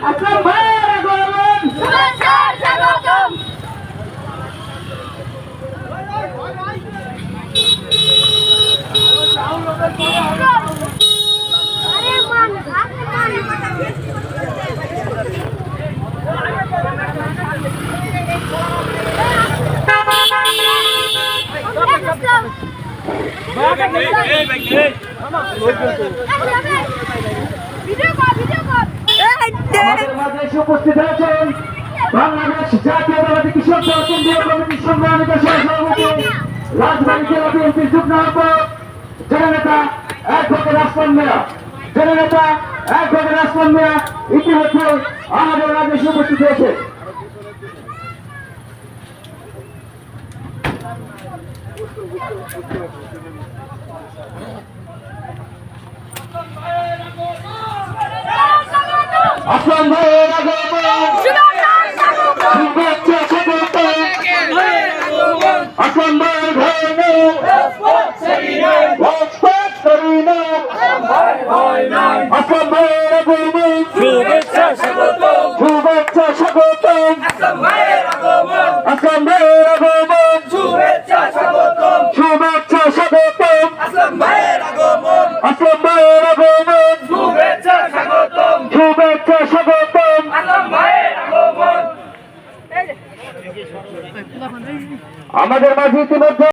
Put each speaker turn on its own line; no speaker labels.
আসলাম ভাইয়ের আগমন
শুভেচ্ছা স্বাগতম। আরে মান আপনি
আমাদের মাঝে এসে উপস্থিত হয়েছেন বাংলাদেশ জাতীয়তাবাদী কৃষক দল কেন্দ্রীয় কমিটির সংগ্রামী সভাপতি রাজবাড়ী জেলা বিএনপির যুগ্ম আহ্বায়ক জননেতা অ্যাডভোকেট আসলাম মিয়া জননেতা অ্যাডভোকেট আসলাম মিয়া ইতিমধ্যে আমাদের মাঝে এসে উপস্থিত হয়েছে। আসলাম ভাইয়ের আগমন শুভেচ্ছা স্বাগতম। আসলাম ভাইয়ের রাজপথ ছাড়ি নাই। আসলাম ভাইয়ের আগমন শুভেচ্ছা স্বাগতম। আসলাম ভাইয়ের আগমন শুভেচ্ছা স্বাগতম। আসলাম ভাইয়ের আগমন শুভেচ্ছা স্বাগতম। আমাদের মাঝে ইতিমধ্যে